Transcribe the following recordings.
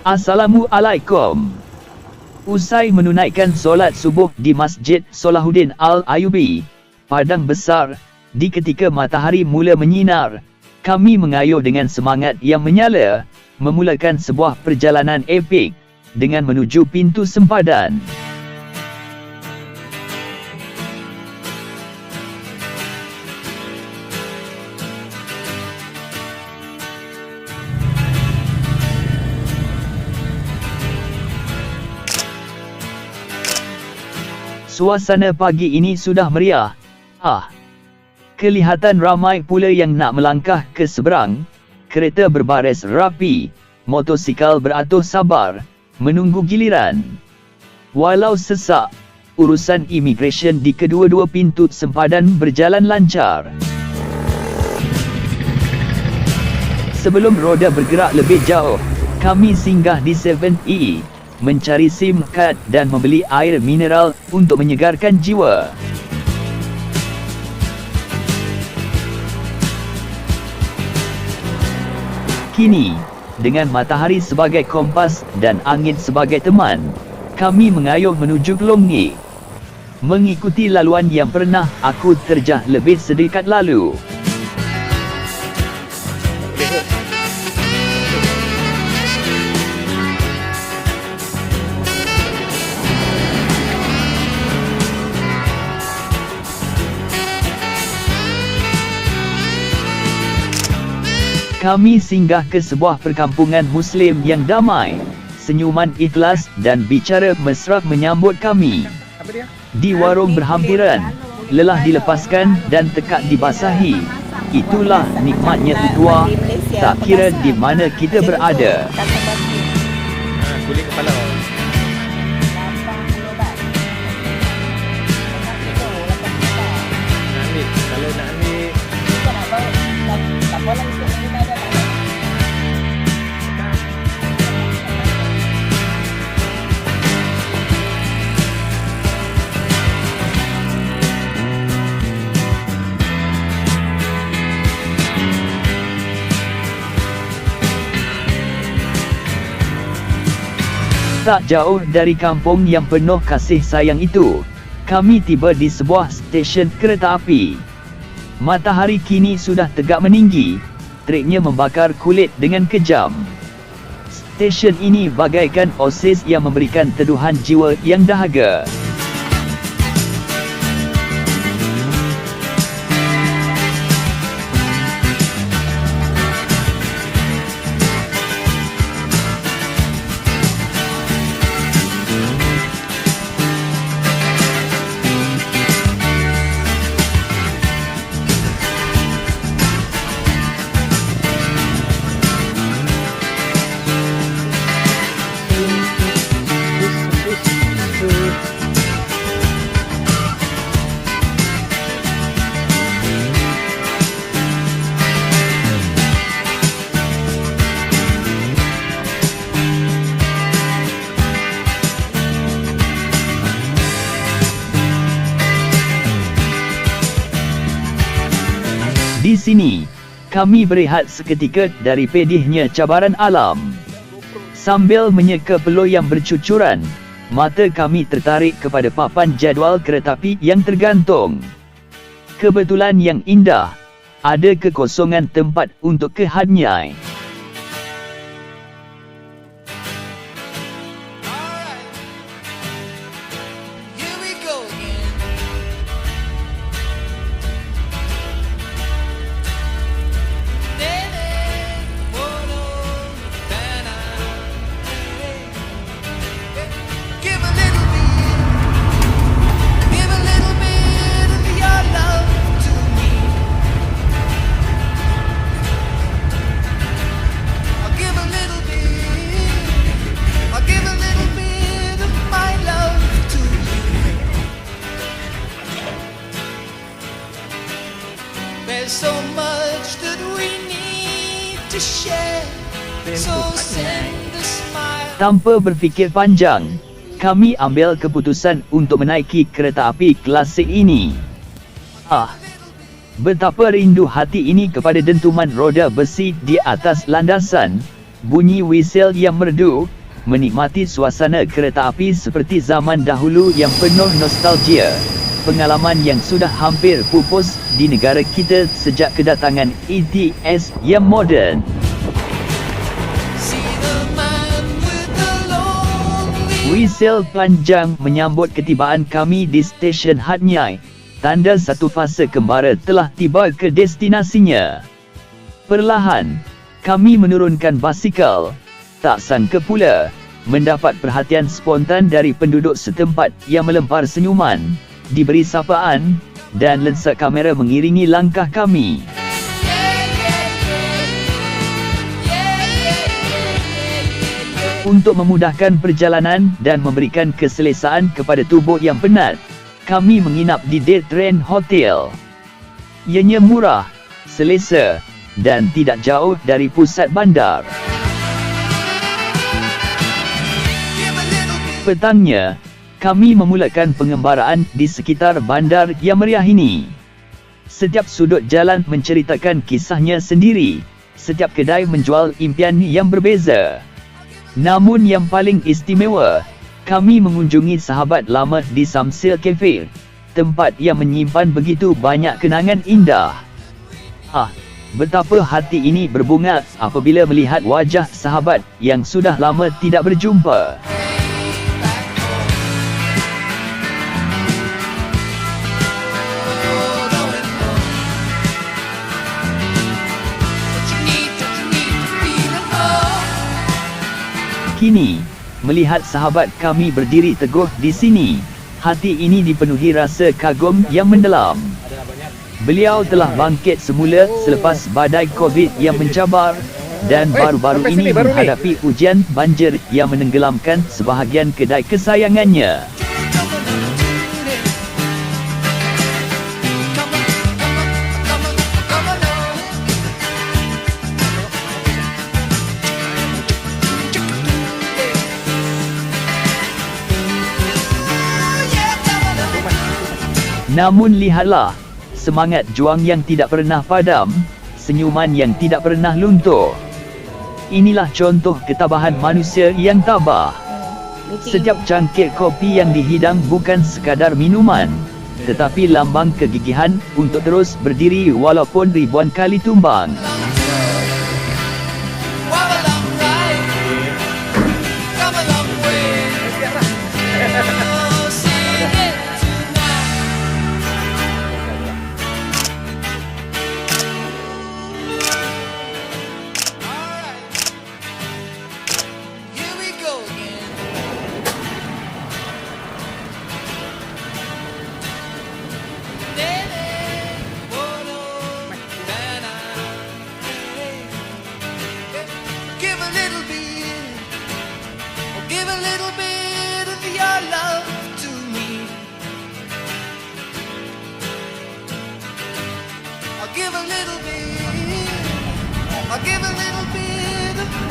Assalamualaikum. Usai menunaikan solat subuh di Masjid Solahuddin Al-Ayubi, Padang Besar, di ketika matahari mula menyinar, kami mengayuh dengan semangat yang menyala, memulakan sebuah perjalanan epik dengan menuju pintu sempadan. Suasana pagi ini sudah meriah. Kelihatan ramai pula yang nak melangkah ke seberang. Kereta berbaris rapi, motosikal beratur sabar, menunggu giliran. Walau sesak, urusan imigresen di kedua-dua pintu sempadan berjalan lancar. Sebelum roda bergerak lebih jauh, kami singgah di 7E, mencari SIM card dan membeli air mineral untuk menyegarkan jiwa. Kini, dengan matahari sebagai kompas dan angin sebagai teman, kami mengayuh menuju Kelongnik, mengikuti laluan yang pernah aku terjah lebih sedekat lalu. Kami singgah ke sebuah perkampungan Muslim yang damai. Senyuman ikhlas dan bicara mesra menyambut kami. Di warung berhampiran, lelah dilepaskan dan tekak dibasahi. Itulah nikmatnya tutua, tak kira di mana kita berada. Kulit kepala. Kalau nak ambil tak boleh untuk kita ada. Tak jauh dari kampung yang penuh kasih sayang itu, kami tiba di sebuah stesen kereta api. Matahari kini sudah tegak meninggi, teriknya membakar kulit dengan kejam. Stesen ini bagaikan oasis yang memberikan teduhan jiwa yang dahaga. Di sini, kami berehat seketika dari pedihnya cabaran alam. Sambil menyeka peluh yang bercucuran, mata kami tertarik kepada papan jadual keretapi yang tergantung. Kebetulan yang indah, ada kekosongan tempat untuk kehadnyai. There's so much that we need to share. So send a smile. Tanpa berfikir panjang, kami ambil keputusan untuk menaiki kereta api klasik ini. Betapa rindu hati ini kepada dentuman roda besi di atas landasan, bunyi whistle yang merdu, menikmati suasana kereta api seperti zaman dahulu yang penuh nostalgia. Pengalaman yang sudah hampir pupus di negara kita sejak kedatangan ETS yang moden. See the man with the lonely Whistle panjang menyambut ketibaan kami di stesen Hat Nyai. Tanda satu fasa kembara telah tiba ke destinasinya. Perlahan, kami menurunkan basikal. Tak sangka pula, mendapat perhatian spontan dari penduduk setempat yang melempar senyuman, diberi sapaan, dan lensa kamera mengiringi langkah kami. Untuk memudahkan perjalanan dan memberikan keselesaan kepada tubuh yang penat, kami menginap di Day Trend Hotel. Ianya murah, selesa, dan tidak jauh dari pusat bandar. Petangnya, kami memulakan pengembaraan di sekitar bandar yang meriah ini. Setiap sudut jalan menceritakan kisahnya sendiri. Setiap kedai menjual impian yang berbeza. Namun yang paling istimewa, kami mengunjungi sahabat lama di Samsil Cafe, tempat yang menyimpan begitu banyak kenangan indah. Betapa hati ini berbunga apabila melihat wajah sahabat yang sudah lama tidak berjumpa. Kini, melihat sahabat kami berdiri teguh di sini, hati ini dipenuhi rasa kagum yang mendalam. Beliau telah bangkit semula selepas badai COVID yang mencabar dan baru-baru ini menghadapi ujian banjir yang menenggelamkan sebahagian kedai kesayangannya. Namun lihatlah, semangat juang yang tidak pernah padam, senyuman yang tidak pernah luntur. Inilah contoh ketabahan manusia yang tabah. Setiap cangkir kopi yang dihidang bukan sekadar minuman, tetapi lambang kegigihan untuk terus berdiri walaupun ribuan kali tumbang.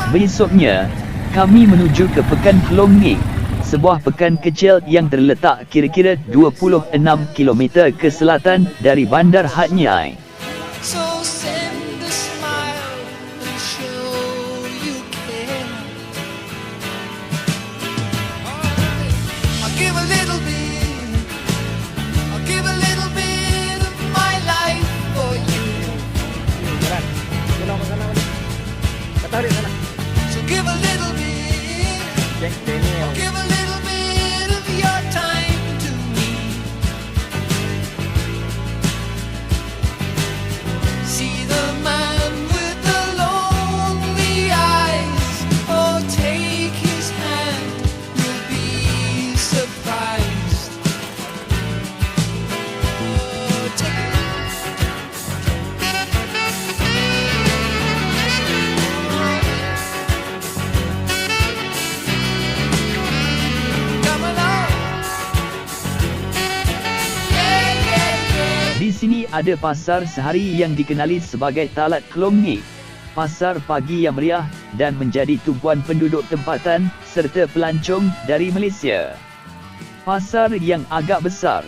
Besoknya, kami menuju ke Pekan Klongnik, sebuah pekan kecil yang terletak kira-kira 26 km ke selatan dari Bandar Hat Nyai. So send a smile and show you care. I'll give a little bit of my life for you. So give a little bit, give a little bit of your time to me. See the man with the lonely eyes. Oh, take his hand, you'll be surprised. Oh, take it. Come along. Yeah, yeah, yeah. Di sini ada pasar sehari yang dikenali sebagai Talat Klongnik, pasar pagi yang meriah dan menjadi tumpuan penduduk tempatan serta pelancong dari Malaysia. Pasar yang agak besar,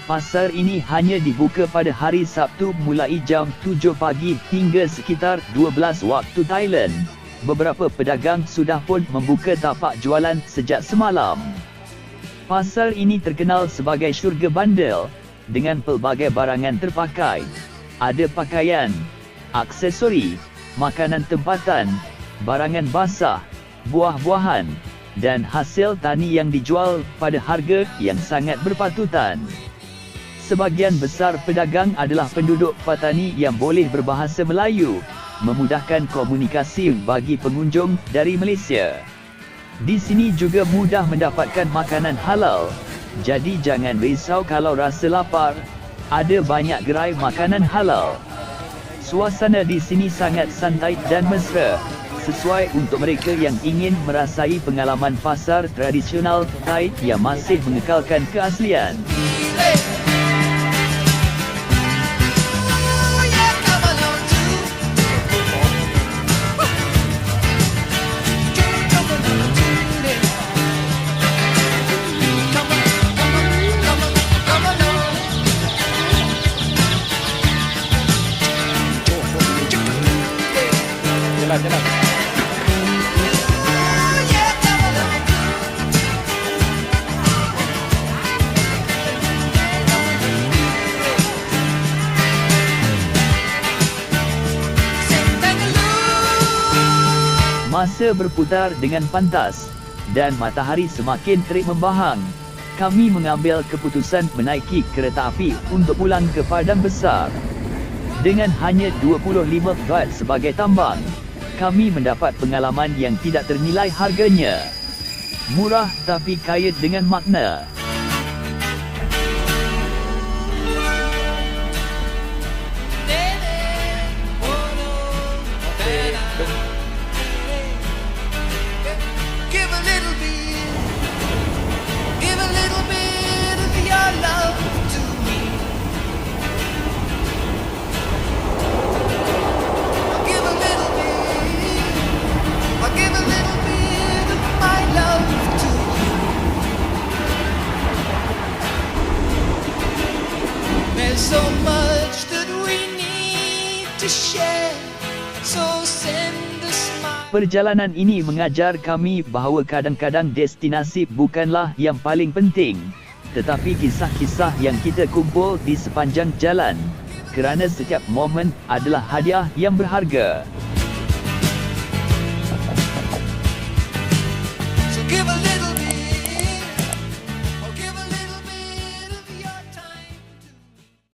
pasar ini hanya dibuka pada hari Sabtu mulai jam 7 pagi hingga sekitar 12 waktu Thailand, beberapa pedagang sudah pun membuka tapak jualan sejak semalam. Pasar ini terkenal sebagai syurga bandel dengan pelbagai barangan terpakai. Ada pakaian, aksesori, makanan tempatan, barangan basah, buah-buahan dan hasil tani yang dijual pada harga yang sangat berpatutan. Sebahagian besar pedagang adalah penduduk Patani yang boleh berbahasa Melayu, memudahkan komunikasi bagi pengunjung dari Malaysia. Di sini juga mudah mendapatkan makanan halal, jadi jangan risau kalau rasa lapar. Ada banyak gerai makanan halal. Suasana di sini sangat santai dan mesra, sesuai untuk mereka yang ingin merasai pengalaman pasar tradisional Thai yang masih mengekalkan keaslian. Jalan. Masa berputar dengan pantas dan matahari semakin terik membahang. Kami mengambil keputusan menaiki kereta api untuk pulang ke Padang Besar. Dengan hanya 25 baht sebagai tambang, kami mendapat pengalaman yang tidak ternilai harganya. Murah tapi kaya dengan makna. Give a little bit of your love to me. Give a little bit of my love to you. There's so much that we need to share, so send a smile. Perjalanan ini mengajar kami bahawa kadang-kadang destinasi bukanlah yang paling penting, tetapi kisah-kisah yang kita kumpul di sepanjang jalan, kerana setiap momen adalah hadiah yang berharga.